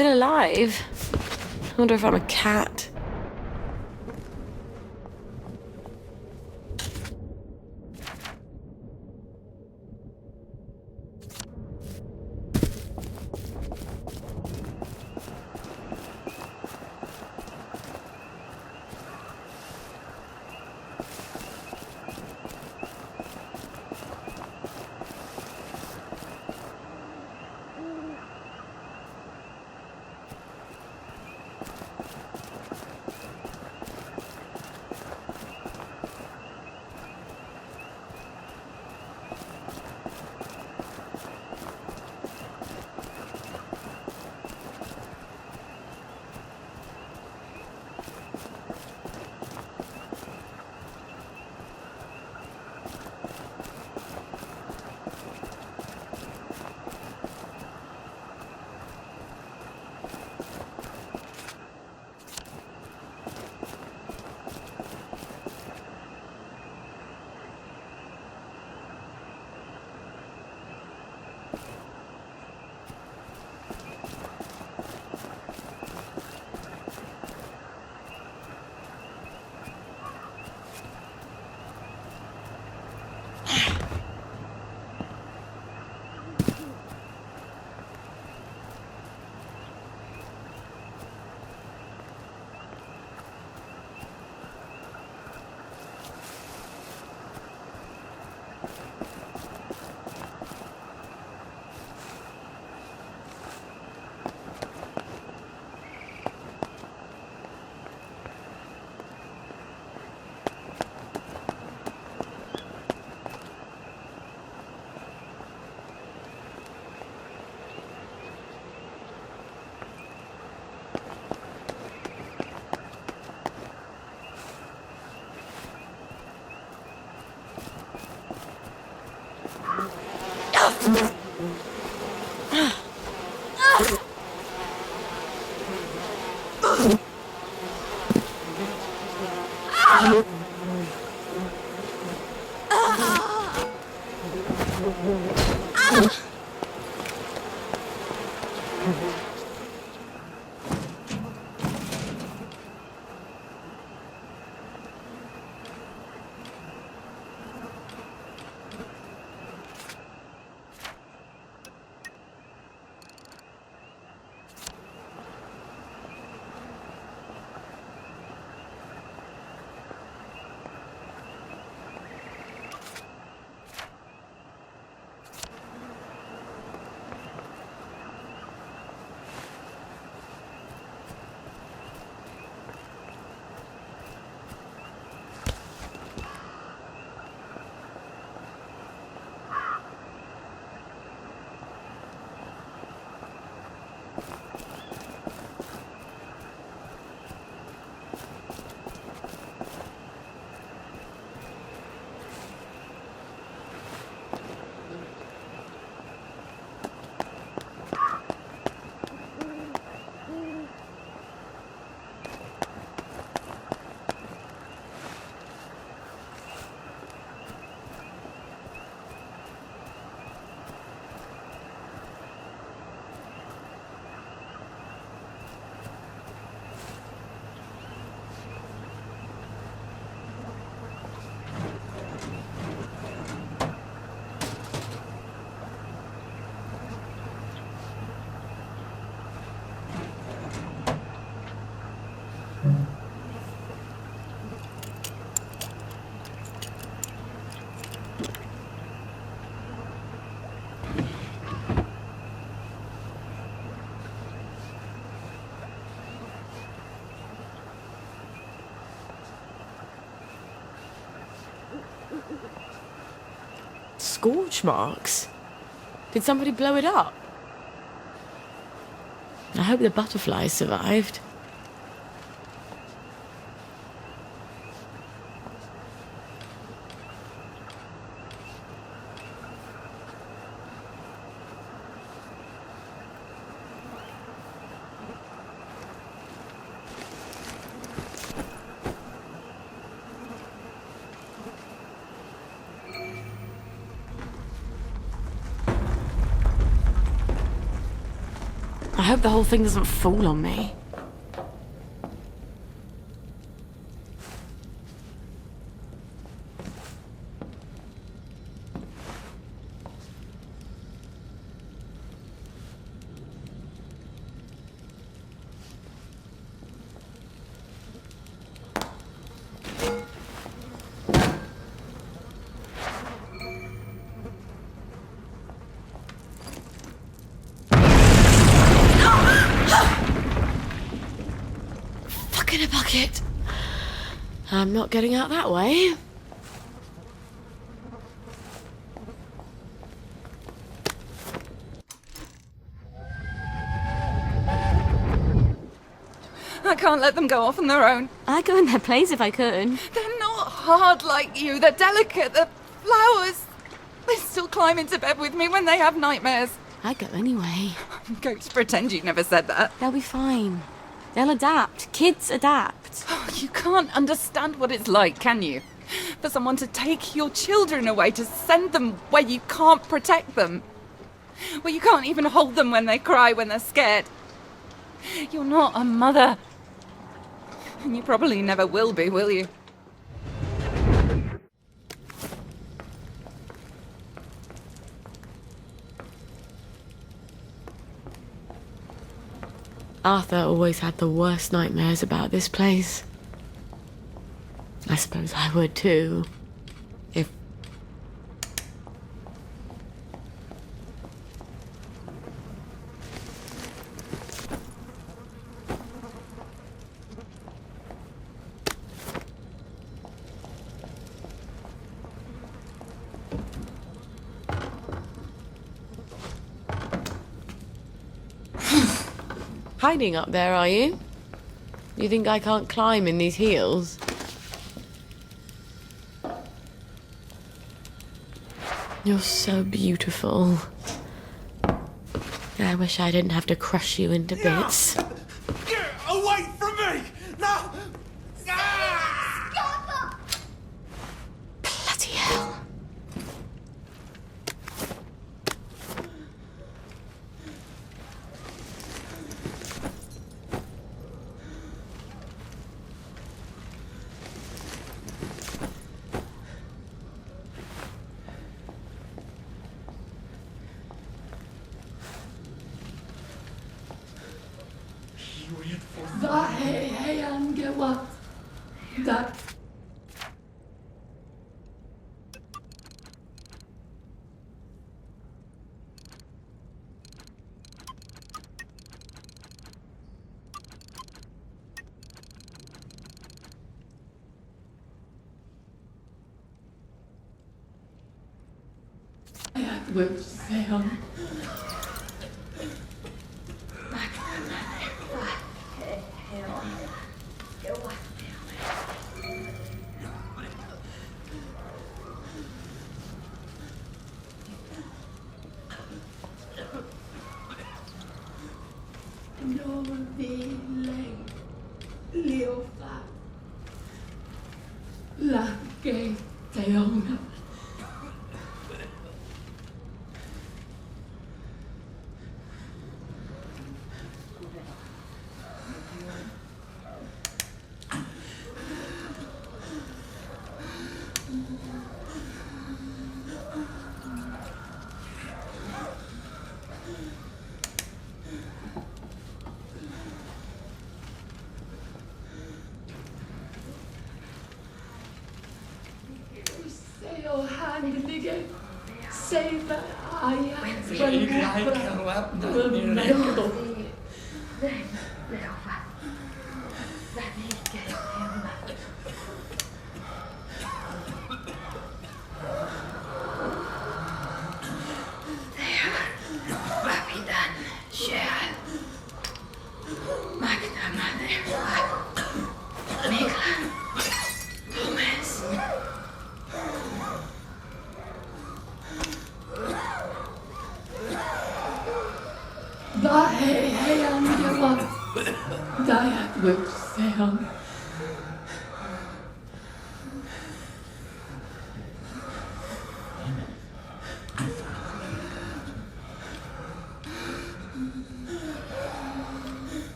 still alive. I wonder if I'm a cat. Scorch marks? Did somebody blow it up? I hope the butterflies survived. I hope the whole thing doesn't fall on me. In a bucket. I'm not getting out that way. I can't let them go off on their own. I'd go in their place if I could. They're not hard like you. They're delicate. They're flowers. They still climb into bed with me when they have nightmares. I'd go anyway. I'm going to pretend you never said that. They'll be fine. They'll adapt. Kids adapt. Oh, you can't understand what it's like, can you? For someone to take your children away, to send them where you can't protect them. Where you can't even hold them when they cry, when they're scared. You're not a mother. And you probably never will be, will you? Arthur always had the worst nightmares about this place. I suppose I would too. If... Hiding up there, are you? You think I can't climb in these heels? You're so beautiful. I wish I didn't have to crush you into bits. Get away from me! No! Bloody hell.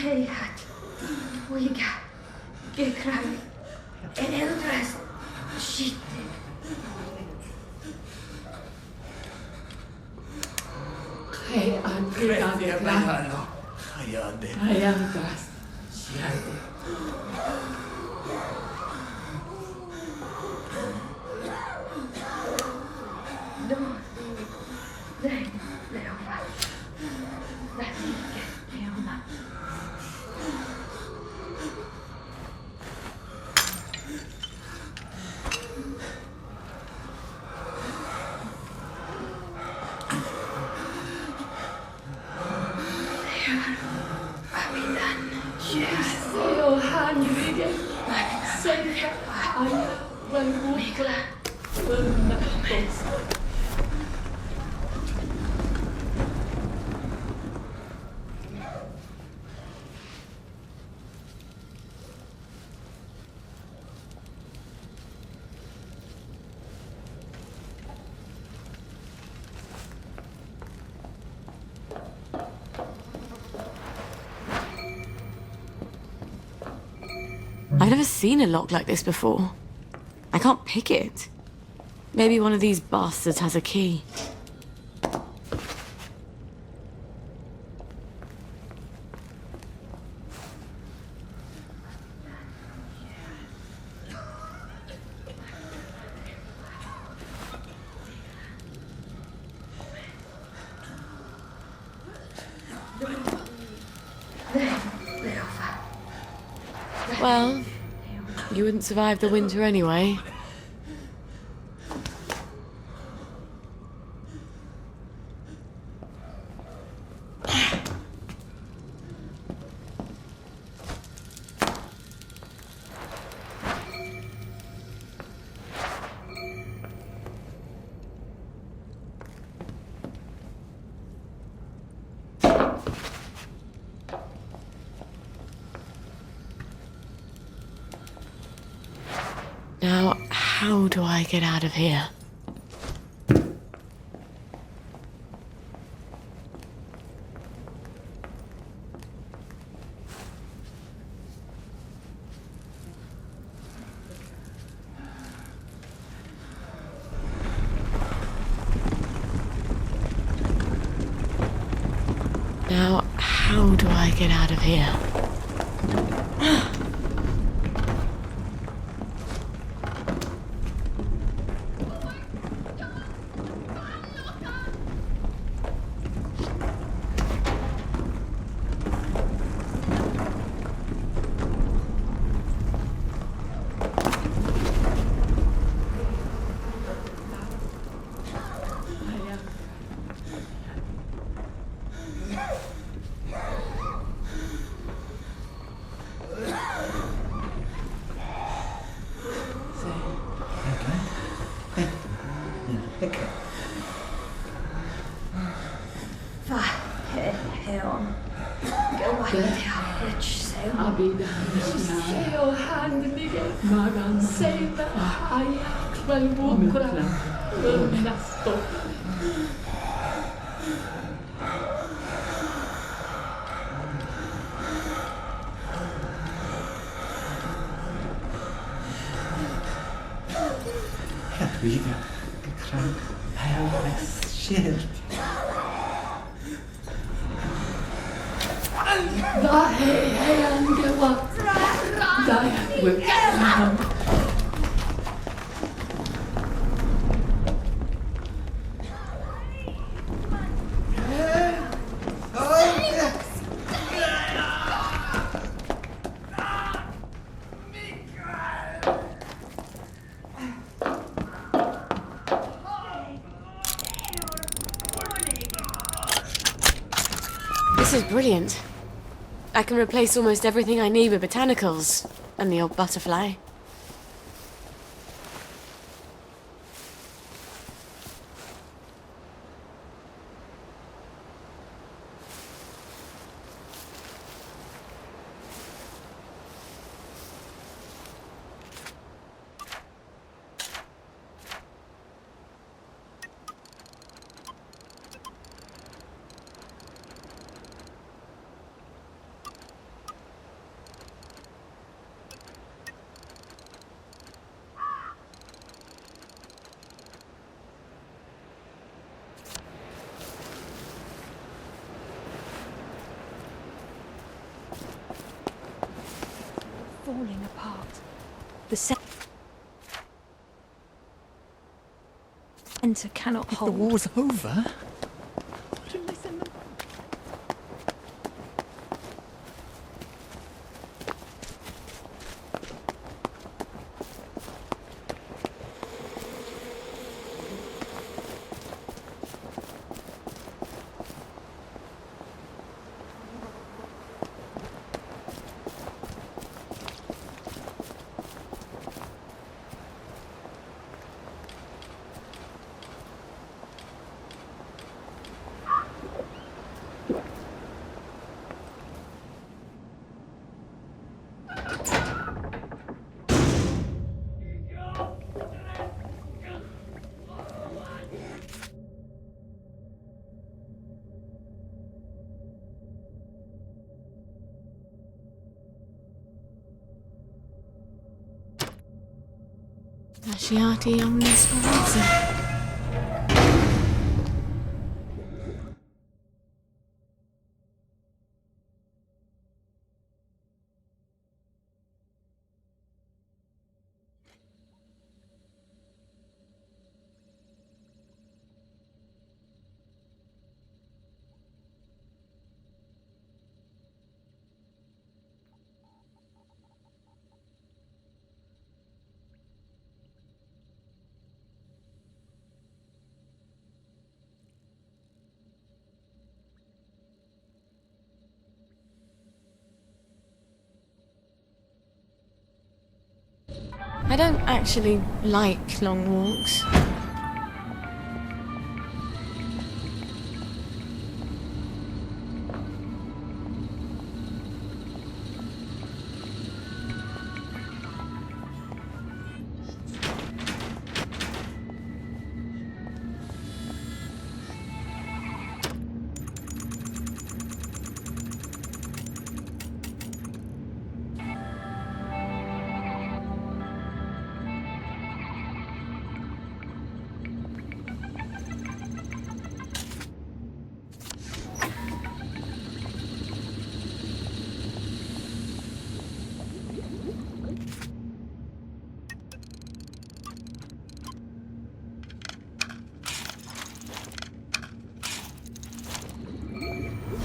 Hejat, uiga, gekrai, eldras, shite. Hei, Andrea, Bello. Ayande. Ayantas, Siate. No, nej, Leova. Vähike, Leona. Avidan, Seo handrige, seika, aja, valvukla, vönnähtos. I've never seen a lock like this before. I can't pick it. Maybe one of these bastards has a key. Leova. Well, you wouldn't survive the winter anyway. Now, how do I get out of here? Now, how do I get out of here? Va, he on. Gewaitea, se on. Abidan, Seo handrige, magan seika, aja, valvukla, vönnähtos. Hedviga. Krank. Helves. Shit. Da hei angewa, da wikram. This is brilliant. I can replace almost everything I need with botanicals and the old butterfly. falling apart. The center cannot The hold. war's over? Lasciati ogni speranza. I don't actually like long walks.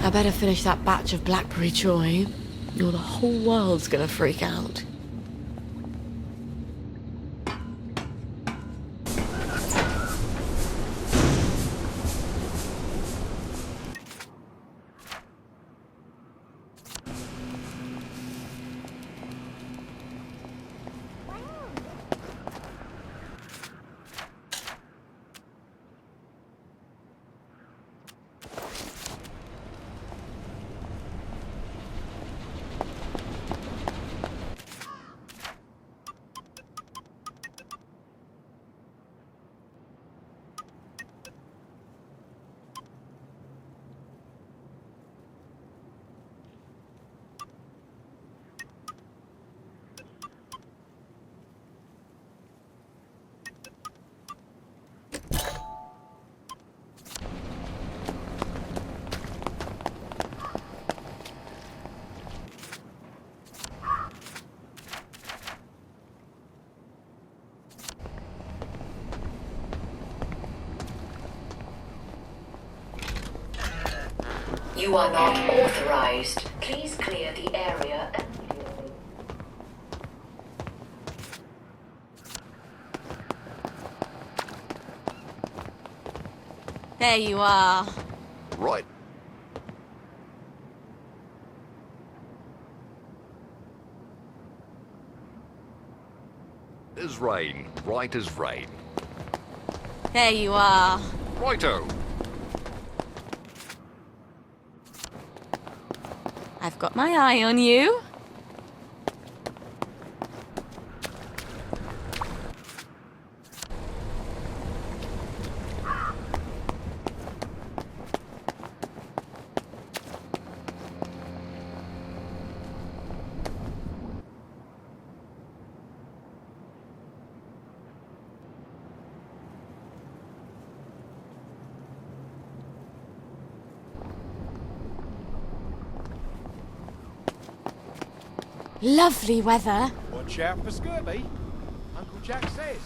I better finish that batch of blackberry joy, or the whole world's gonna freak out. You are not authorized. Please clear the area immediately. There you are. Right. As rain. Right as rain. There you are. Righto. I've got my eye on you. Lovely weather. Watch out for scurvy, Uncle Jack says.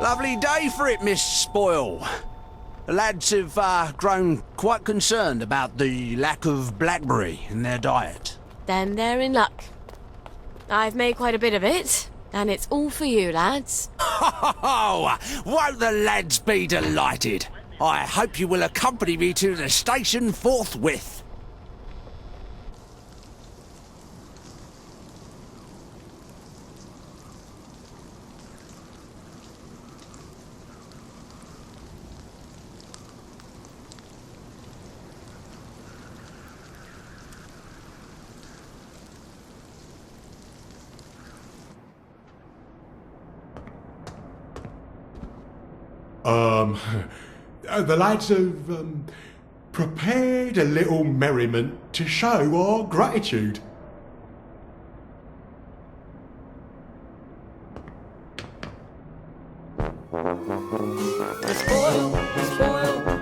Lovely day for it, Miss Spoil. The lads have grown quite concerned about the lack of blackberry in their diet. Then they're in luck. I've made quite a bit of it, and it's all for you, lads. Oh, won't the lads be delighted? I hope you will accompany me to the station forthwith. The lads have prepared a little merriment to show our gratitude.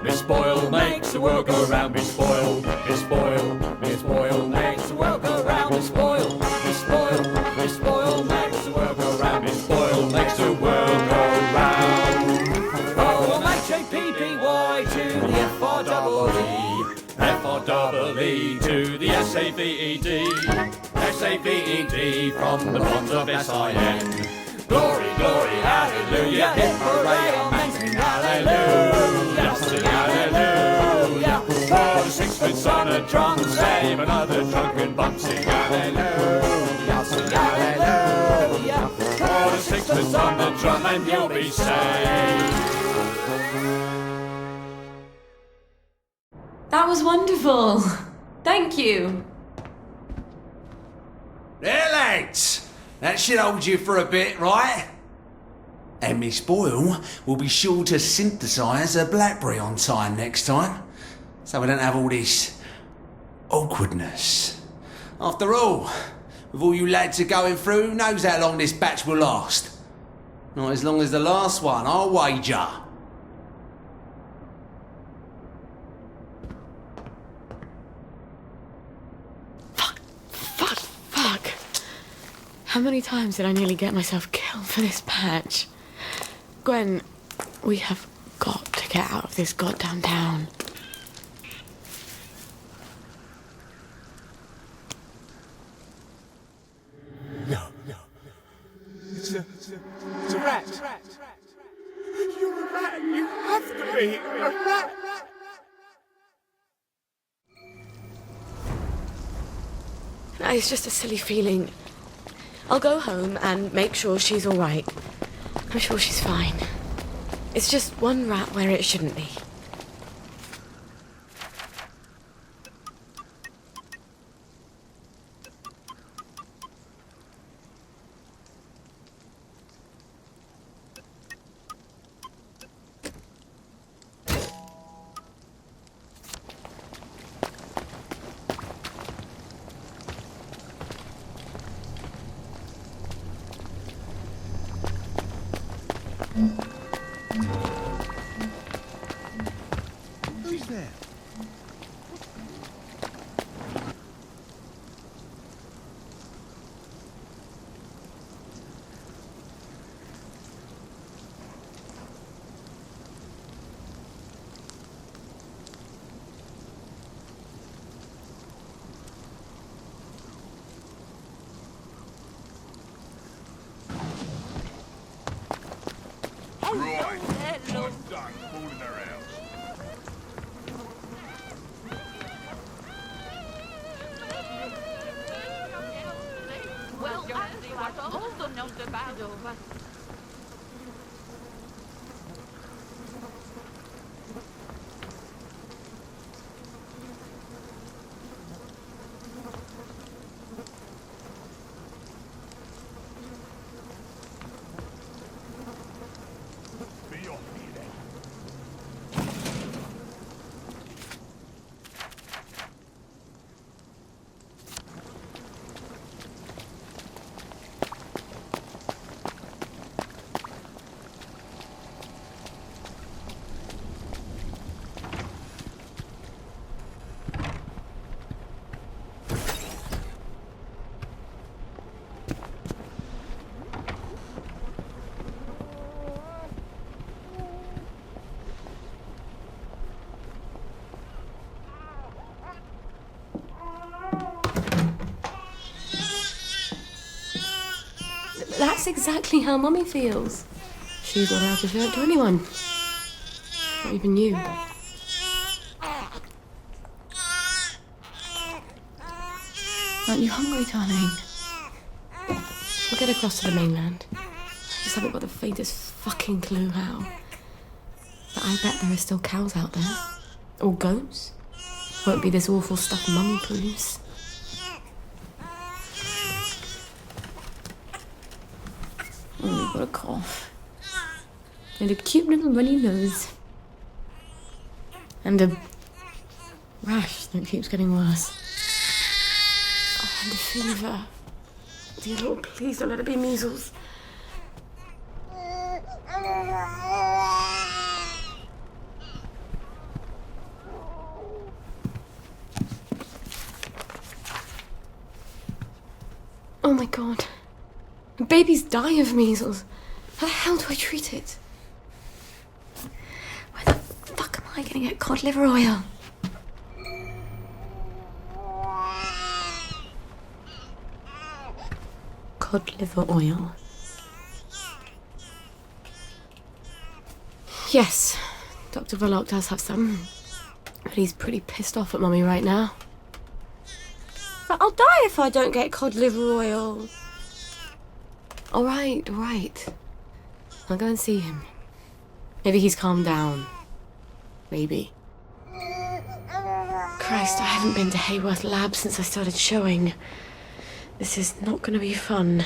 Miss Spoil makes the world go round. Miss Spoil, Miss Spoil, Miss Spoil makes the world go round. Miss Spoil, Miss Spoil, Miss Spoil makes the world go round. Miss Spoil makes the world go round. O-M-H-A-P-P-Y to the F-R-E-E, F-R-E-E to the S-A-V-E-D, S-A-V-E-D from the bonds of S-I-N. Glory, glory, hallelujah, hip hooray, amen, sing hallelujah, sing hallelujah. For the sixpence on a drum, save another drunken bum, sing hallelujah, sing hallelujah. For the sixpence on the drum and you'll be saved. That was wonderful. Thank you. There, lads. That should hold you for a bit, right? And Miss Boyle will be sure to synthesise a blackberry on time next time, so we don't have all this awkwardness. After all, with all you lads are going through, who knows how long this batch will last? Not as long as the last one, I'll wager. Fuck. How many times did I nearly get myself killed for this patch? Gwen, we have got to get out of this goddamn town. No. It's a rat. You're a rat. You have to be a rat. It's just a silly feeling. I'll go home and make sure she's all right. I'm sure she's fine. It's just one rat where it shouldn't be. She's there. was done fooling around. Well, actually, I also know the battle. Be off me then. That's exactly how Mummy feels. She's not allowed to show it to anyone. Not even you. Aren't you hungry, darling? We'll get across to the mainland. I just haven't got the faintest fucking clue how. But I bet there are still cows out there. Or goats. Won't be this awful stuff Mummy proves. Oh, you've got a cough. And a cute little runny nose. And a rash that keeps getting worse. Oh, and a fever. Dear Lord, please don't let it be measles. Oh my God. Babies die of measles. How the hell do I treat it? Where the fuck am I gonna get cod liver oil? Cod liver oil. Yes, Dr. Verloc does have some. But he's pretty pissed off at Mummy right now. But I'll die if I don't get cod liver oil. All right. I'll go and see him. Maybe he's calmed down. Maybe. Christ, I haven't been to Hayworth Lab since I started showing. This is not going to be fun.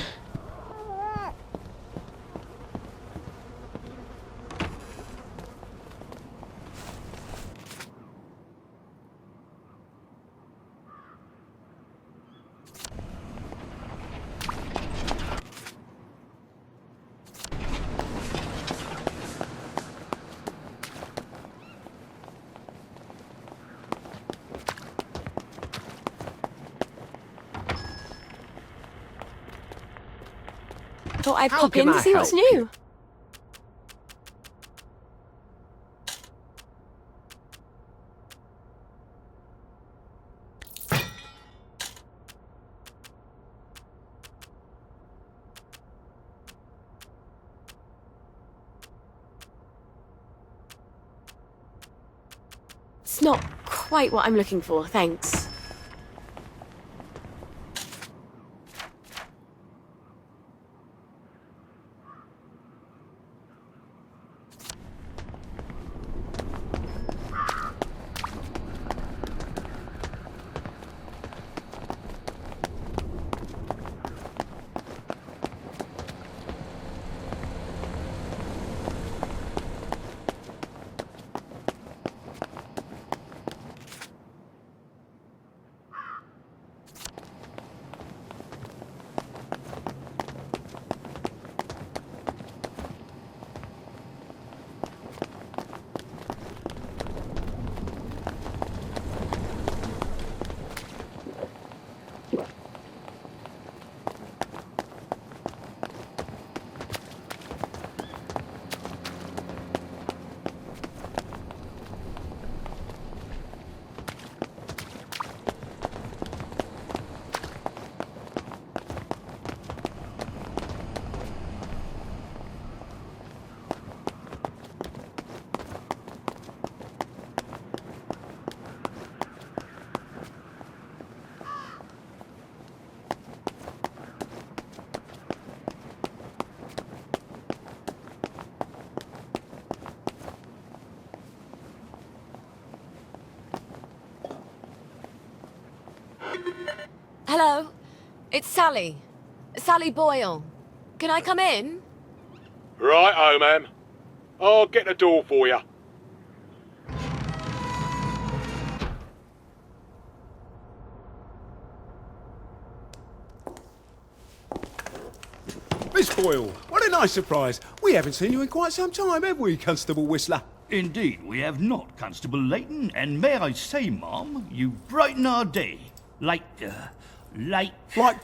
Thought I'd pop in to see what's new. It's not quite what I'm looking for, thanks. Hello? It's Sally. Sally Boyle. Can I come in? Right, ma'am. I'll get the door for you. Miss Boyle, what a nice surprise. We haven't seen you in quite some time, have we, Constable Whistler? Indeed, we have not, Constable Layton, and may I say, Ma'am, you brighten our day. Like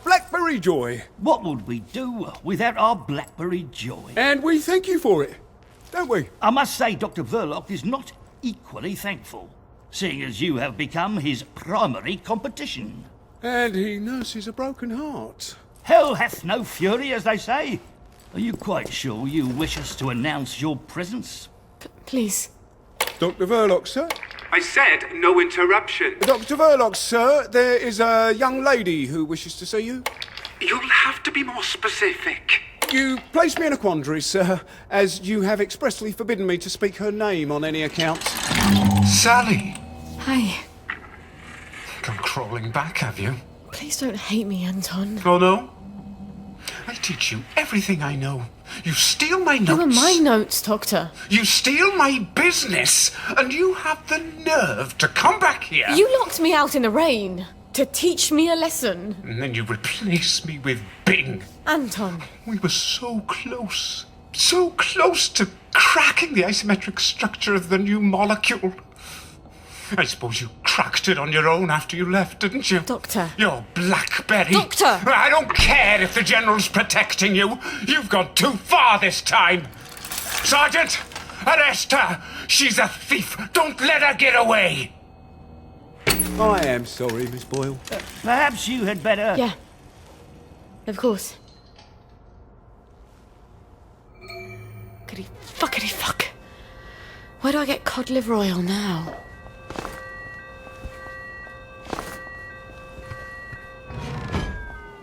Blackberry Joy. What would we do without our Blackberry Joy? And we thank you for it, don't we? I must say Dr. Verloc is not equally thankful, seeing as you have become his primary competition. And he nurses a broken heart. Hell hath no fury, as they say. Are you quite sure you wish us to announce your presence? Please. Dr. Verloc, sir? I said no interruption. Dr. Verloc, sir, there is a young lady who wishes to see you. You'll have to be more specific. You place me in a quandary, sir, as you have expressly forbidden me to speak her name on any account. Sally. Hi. Come crawling back, have you? Please don't hate me, Anton. Oh, no? I teach you everything I know. You steal my notes. They were my notes, Doctor. You steal my business, and you have the nerve to come back here. You locked me out in the rain to teach me a lesson. And then you replace me with Bing. Anton. We were so close to cracking the isometric structure of the new molecule. I suppose you cracked it on your own after you left, didn't you? Doctor. Your Blackberry. Doctor! I don't care if the General's protecting you. You've gone too far this time. Sergeant, arrest her. She's a thief. Don't let her get away. I am sorry, Miss Boyle. Perhaps you had better... Yeah. Of course. Goody fuckity fuck. Where do I get cod liver oil now?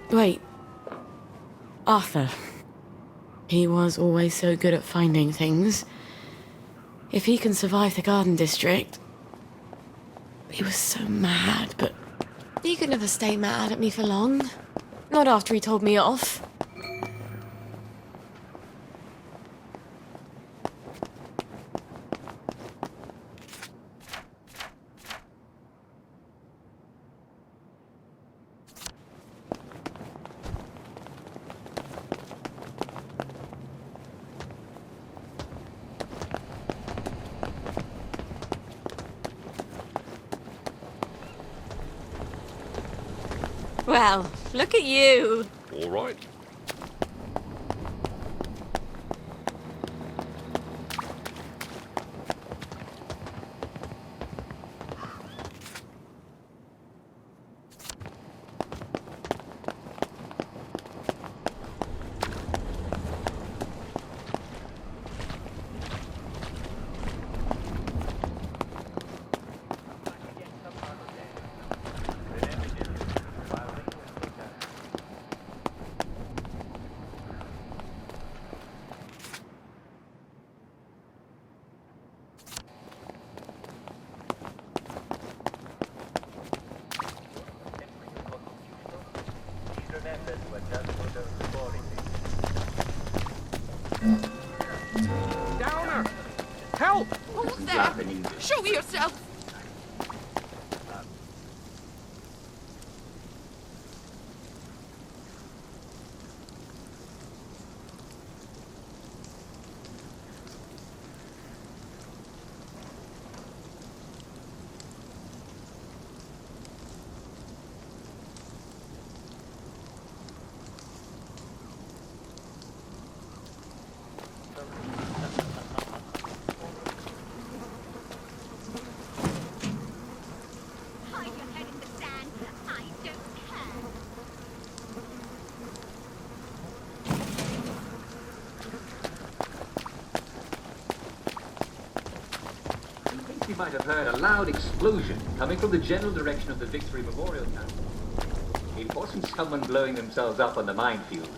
Wait. Arthur. He was always so good at finding things. If he can survive the Garden District... He was so mad, but he could never stay mad at me for long. Not after he told me off. Well, look at you. All right. Downer! Help! Who's there? Show yourself! You might have heard a loud explosion coming from the general direction of the Victory Memorial Camp. It wasn't someone blowing themselves up on the minefield.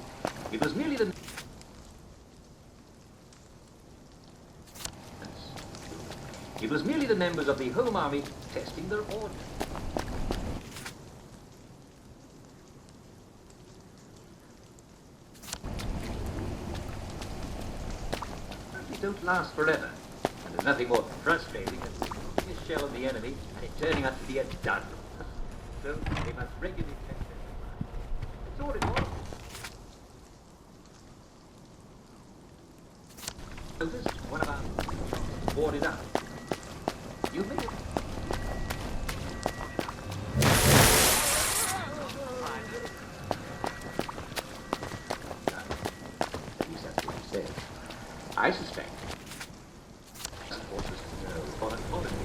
It was merely the... It was merely the members of the Home Army testing their ordnance. don't last forever, and there's nothing more frustrating than putting a shell on the enemy and it turning out to be a dud. So they must regularly check their supplies. That's all it was. Notice one of our boarded up. You made it. At least that's what he said. I suspect. Forces on an holiday.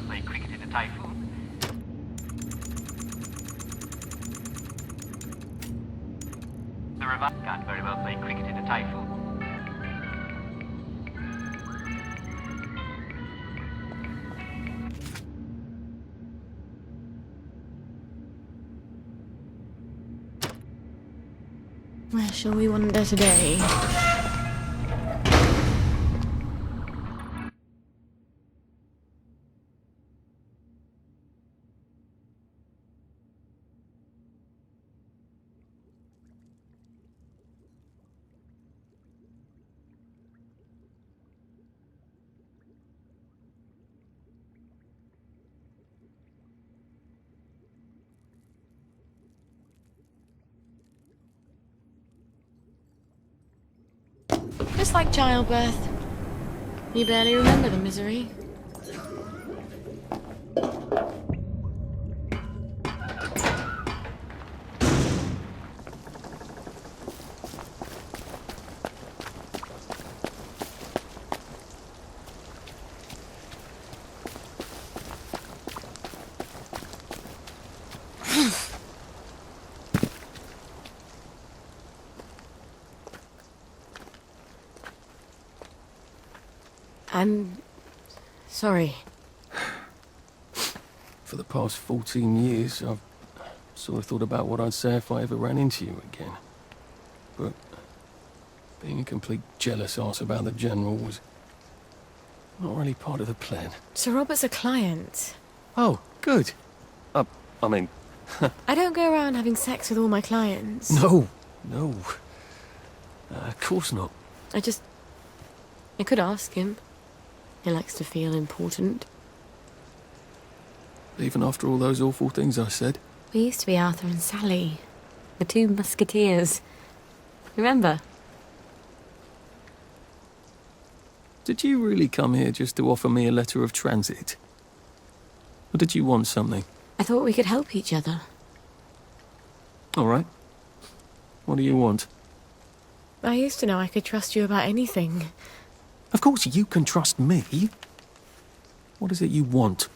Play cricket in a typhoon. The revive can't very well play cricket in a typhoon. Where shall we wander today? Just like childbirth. You barely remember the misery. I'm sorry. For the past 14 years, I've sort of thought about what I'd say if I ever ran into you again. But being a complete jealous arse about the General was not really part of the plan. Sir Robert's a client. Oh, good. I mean... I don't go around having sex with all my clients. No. Of course not. I could ask him. He likes to feel important. Even after all those awful things I said? We used to be Arthur and Sally. The two musketeers. Remember? Did you really come here just to offer me a letter of transit? Or did you want something? I thought we could help each other. All right. What do you want? I used to know I could trust you about anything. Of course you can trust me. What is it you want?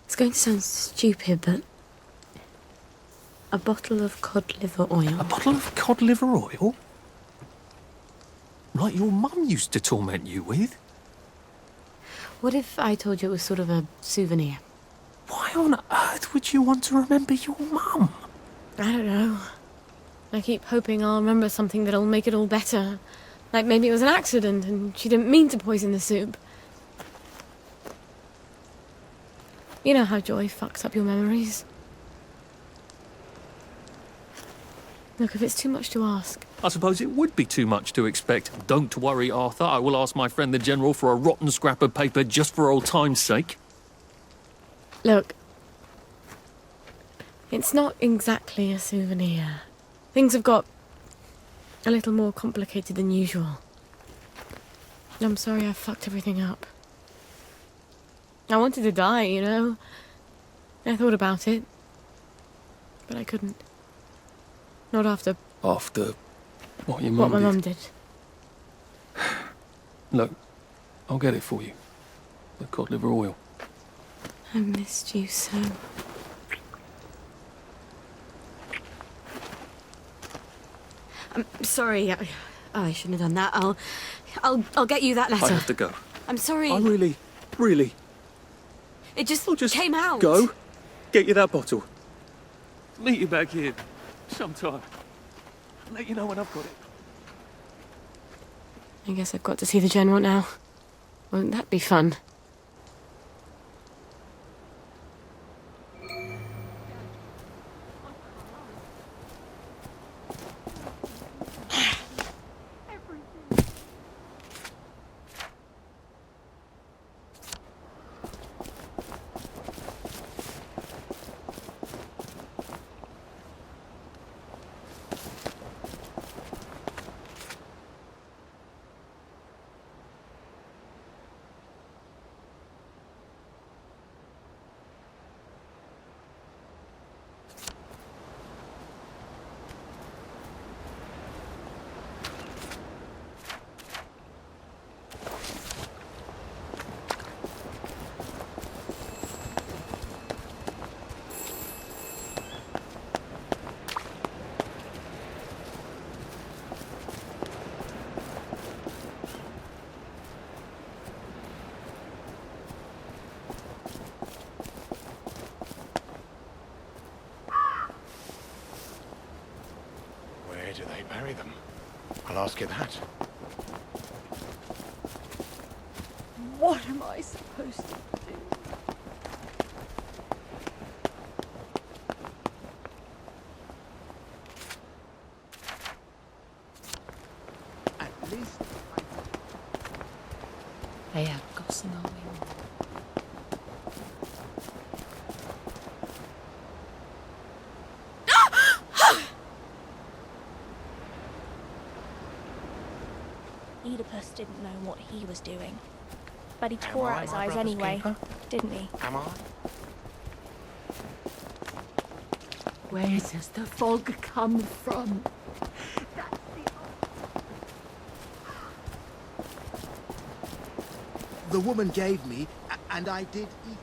It's going to sound stupid, but... a bottle of cod liver oil. A bottle of cod liver oil? Like your mum used to torment you with? What if I told you it was sort of a souvenir? Why on earth would you want to remember your mum? I don't know. I keep hoping I'll remember something that'll make it all better. Like maybe it was an accident and she didn't mean to poison the soup. You know how joy fucks up your memories. Look, if it's too much to ask... I suppose it would be too much to expect. Don't worry, Arthur. I will ask my friend the General for a rotten scrap of paper just for old time's sake. Look, it's not exactly a souvenir. Things have got a little more complicated than usual. I'm sorry I fucked everything up. I wanted to die, you know. I thought about it, but I couldn't. Not after After what your what mum my did. mum did. Look, I'll get it for you. The cod liver oil. I missed you so. I'm sorry. I shouldn't have done that. I'll get you that letter. I have to go. I'm sorry. I really... It just I'll just came out. go, get you that bottle. Meet you back here sometime. Let you know when I've got it. I guess I've got to see the General now. Won't that be fun? Where do they bury them? I'll ask you that. What am I supposed to do? At least They have gossamer wings. Oedipus didn't know what he was doing. But he tore out his eyes anyway, didn't he? Am I? Where does the fog come from? The woman gave me, and I did eat.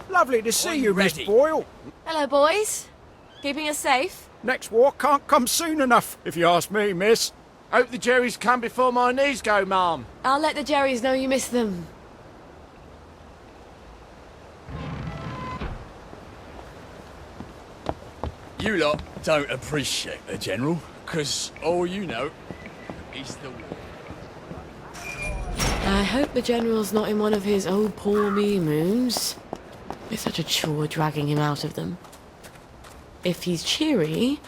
Lovely to see you, Miss Boyle. Hello, boys. Keeping us safe? Next war can't come soon enough, if you ask me, miss. Hope the Jerrys come before my knees go, ma'am. I'll let the Jerrys know you miss them. You lot don't appreciate the General, 'cause all you know is the war. I hope the General's not in one of his oh poor me moods. It's such a chore dragging him out of them. If he's cheery,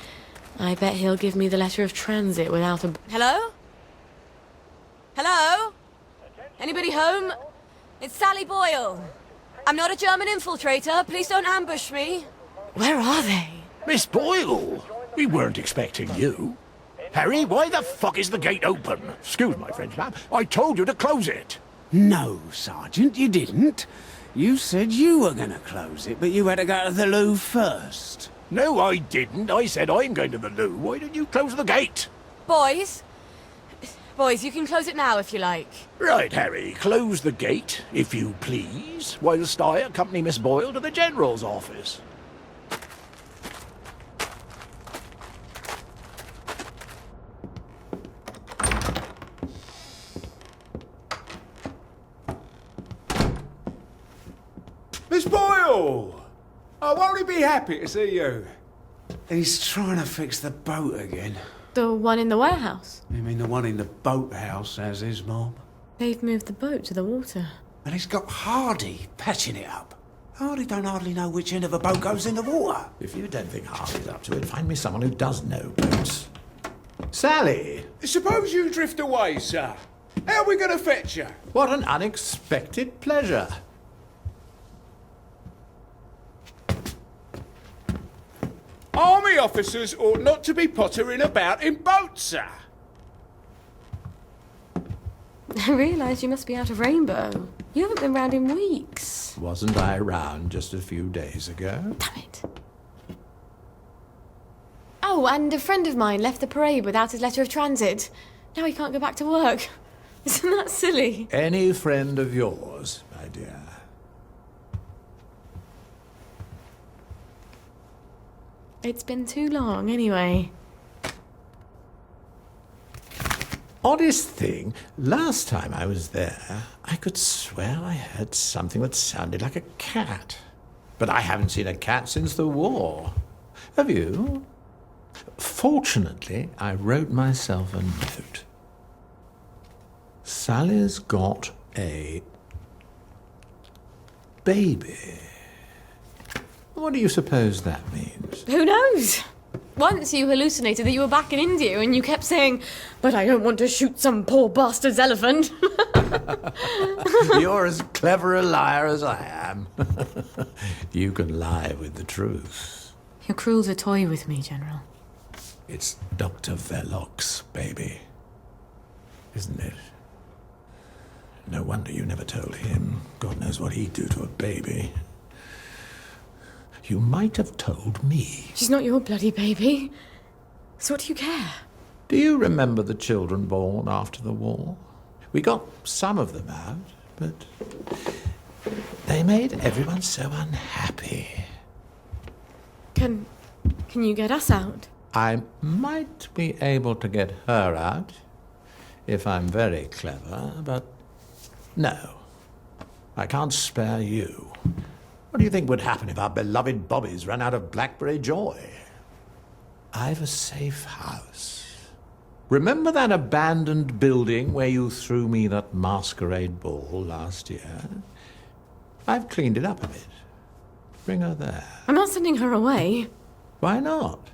I bet he'll give me the letter of transit without a... Hello? Hello? Anybody home? It's Sally Boyle. I'm not a German infiltrator. Please don't ambush me. Where are they? Miss Boyle, we weren't expecting you. Harry, why the fuck is the gate open? Excuse my French, ma'am. I told you to close it. No, Sergeant, you didn't. You said you were going to close it, but you had to go to the loo first. No, I didn't. I said I'm going to the loo. Why didn't you close the gate? Boys? Boys, you can close it now if you like. Right, Harry, close the gate, if you please, whilst I accompany Miss Boyle to the General's office. Miss Boyle! Oh, won't he be happy to see you? He's trying to fix the boat again. The one in the warehouse? You mean the one in the boathouse, as is, Mom? They've moved the boat to the water. And he's got Hardy patching it up. Hardy don't hardly know which end of a boat goes in the water. If you don't think Hardy's up to it, find me someone who does know boats. Sally! Suppose you drift away, sir. How are we going to fetch you? What an unexpected pleasure. Army officers ought not to be pottering about in boats, sir. I realise you must be out of Rainbow. You haven't been round in weeks. Wasn't I around just a few days ago? Damn it. Oh, and a friend of mine left the parade without his letter of transit. Now he can't go back to work. Isn't that silly? Any friend of yours, my dear. It's been too long, anyway. Oddest thing, last time I was there, I could swear I heard something that sounded like a cat. But I haven't seen a cat since the war. Have you? Fortunately, I wrote myself a note. Sally's got a baby. What do you suppose that means? Who knows? Once you hallucinated that you were back in India and you kept saying, "But I don't want to shoot some poor bastard's elephant." You're as clever a liar as I am. You can lie with the truth. You're cruel to toy with me, General. It's Dr. Verloc's baby, isn't it? No wonder you never told him. God knows what he'd do to a baby. You might have told me. She's not your bloody baby. So what do you care? Do you remember the children born after the war? We got some of them out, but they made everyone so unhappy. Can you get us out? I might be able to get her out if I'm very clever, but no. I can't spare you. What do you think would happen if our beloved Bobbies ran out of blackberry joy? I've a safe house. Remember that abandoned building where you threw me that masquerade ball last year? I've cleaned it up a bit. Bring her there. I'm not sending her away. Why not?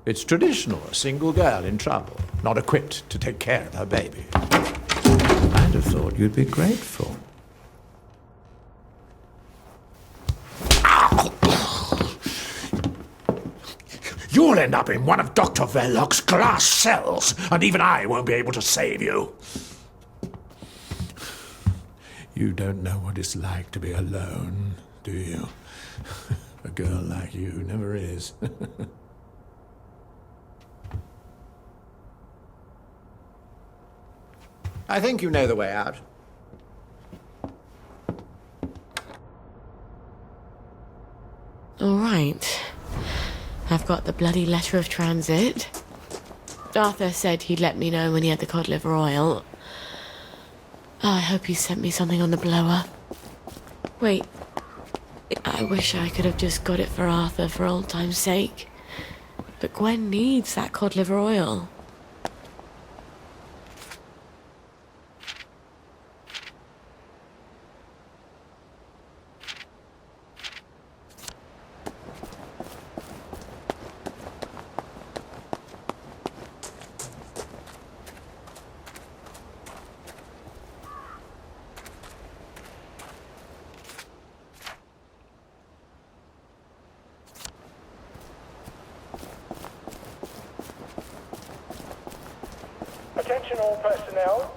It's traditional, a single girl in trouble, not equipped to take care of her baby. I'd have thought you'd be grateful. You'll end up in one of Dr. Verloc's glass cells, and even I won't be able to save you. You don't know what it's like to be alone, do you? A girl like you never is. I think you know the way out. All right. I've got the bloody letter of transit. Arthur said he'd let me know when he had the cod liver oil. Oh, I hope he sent me something on the blower. Wait. I wish I could have just got it for Arthur for old time's sake. But Gwen needs that cod liver oil. Attention all personnel.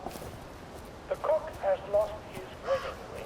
The cook has lost his wedding ring.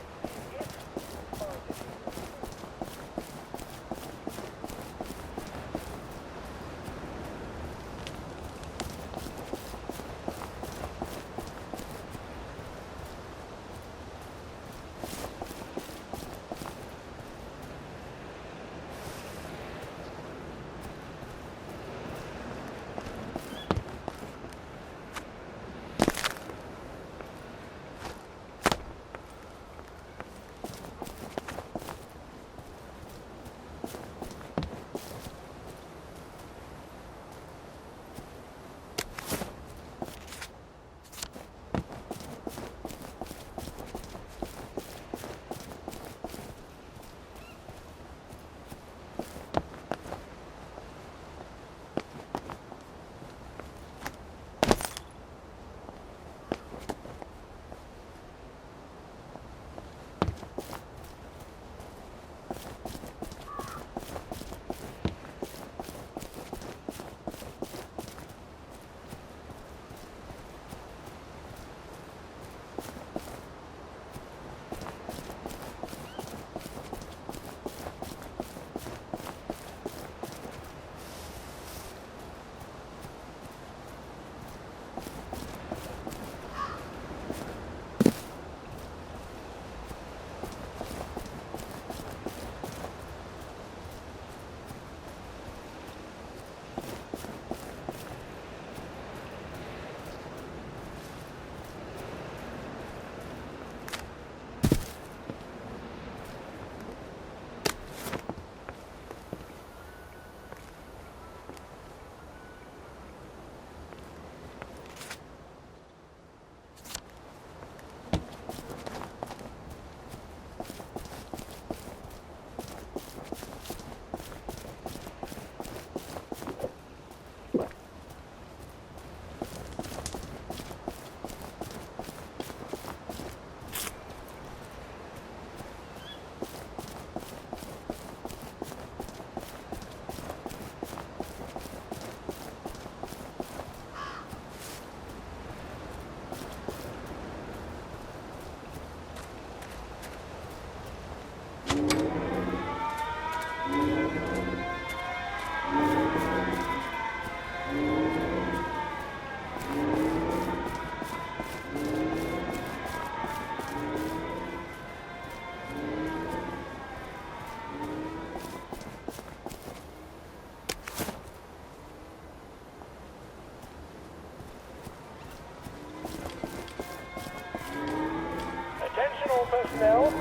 Attention all personnel.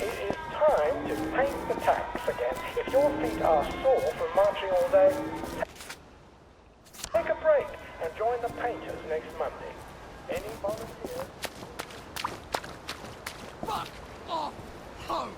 It is time to paint the tanks again. If your feet are sore from marching all day, take a break and join the painters next Monday. Any volunteers? Fuck off home!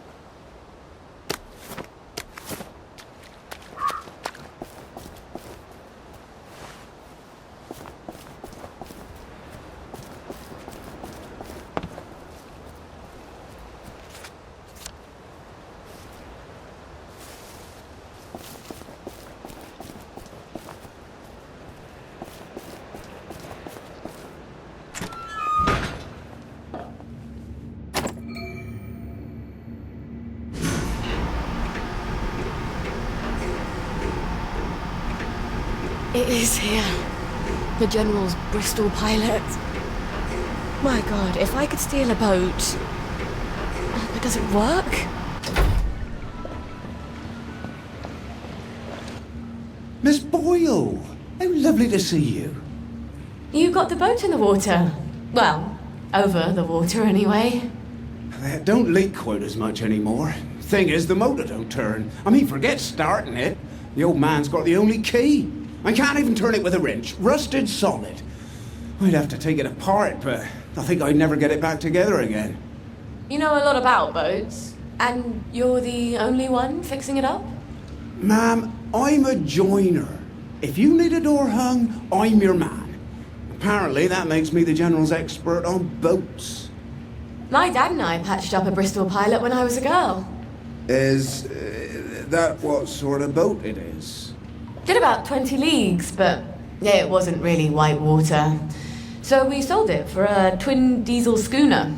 It is here. The General's Bristol pilot. My God, if I could steal a boat... But does it work? Miss Boyle! How lovely to see you. You got the boat in the water. Well, over the water anyway. It don't leak quite as much anymore. Thing is, the motor don't turn. I mean, forget starting it. The old man's got the only key. I can't even turn it with a wrench. Rusted solid. I'd have to take it apart, but I think I'd never get it back together again. You know a lot about boats, and you're the only one fixing it up? Ma'am, I'm a joiner. If you need a door hung, I'm your man. Apparently, that makes me the General's expert on boats. My dad and I patched up a Bristol pilot when I was a girl. Is that what sort of boat it is? Did about 20 leagues, but it wasn't really white water. So we sold it for a twin diesel schooner.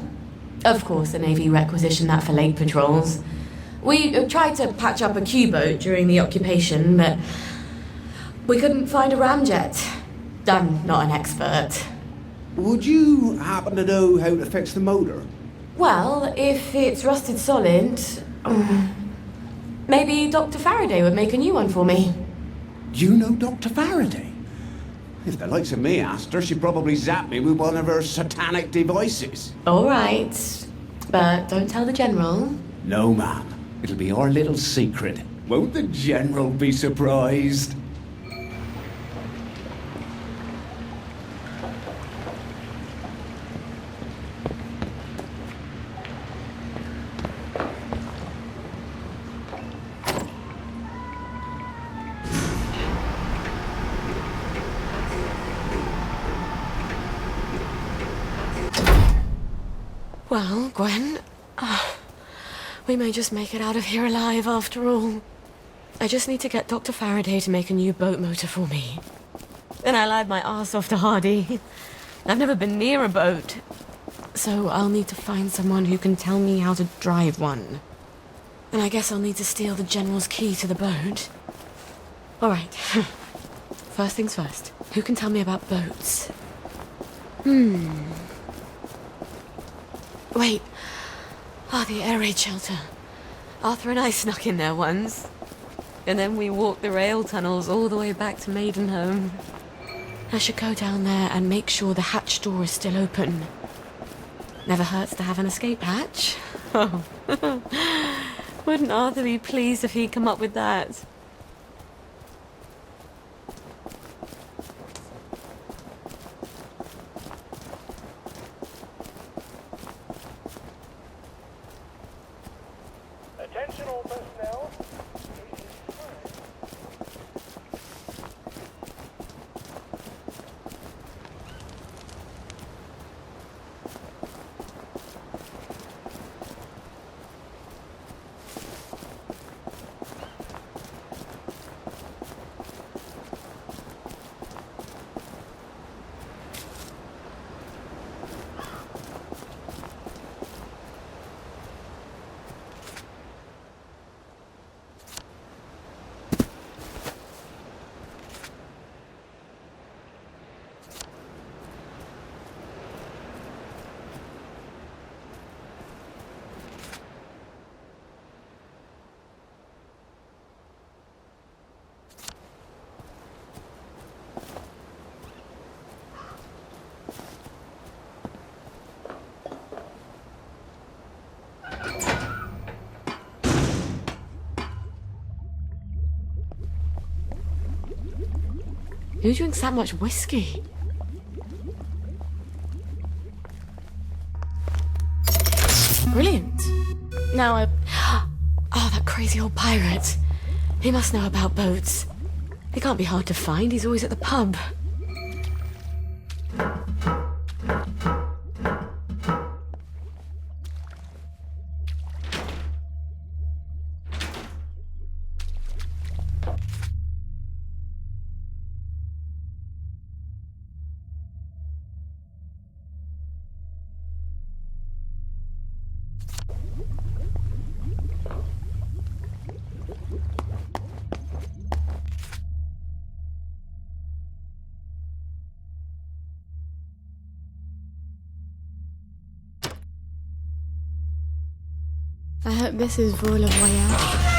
Of course, the Navy requisitioned that for lake patrols. We tried to patch up a Q-boat during the occupation, but we couldn't find a ramjet. I'm not an expert. Would you happen to know how to fix the motor? Well, if it's rusted solid, maybe Dr. Faraday would make a new one for me. You know Dr. Faraday? If the likes of me asked her, she'd probably zap me with one of her satanic devices. All right, but don't tell the General. No, ma'am. It'll be our little secret. Won't the General be surprised? Well, Gwen, we may just make it out of here alive after all. I just need to get Dr. Faraday to make a new boat motor for me. Then I lied my arse off to Hardy. I've never been near a boat, so I'll need to find someone who can tell me how to drive one. And I guess I'll need to steal the General's key to the boat. All right. First things first. Who can tell me about boats? Wait. The air raid shelter. Arthur and I snuck in there once. And then we walked the rail tunnels all the way back to Maidenhome. I should go down there and make sure the hatch door is still open. Never hurts to have an escape hatch. Oh. Wouldn't Arthur be pleased if he'd come up with that? Attention all personnel. Who drinks that much whiskey? Brilliant. Now Oh, that crazy old pirate. He must know about boats. He can't be hard to find. He's always at the pub. I hope this is Voile Voyage.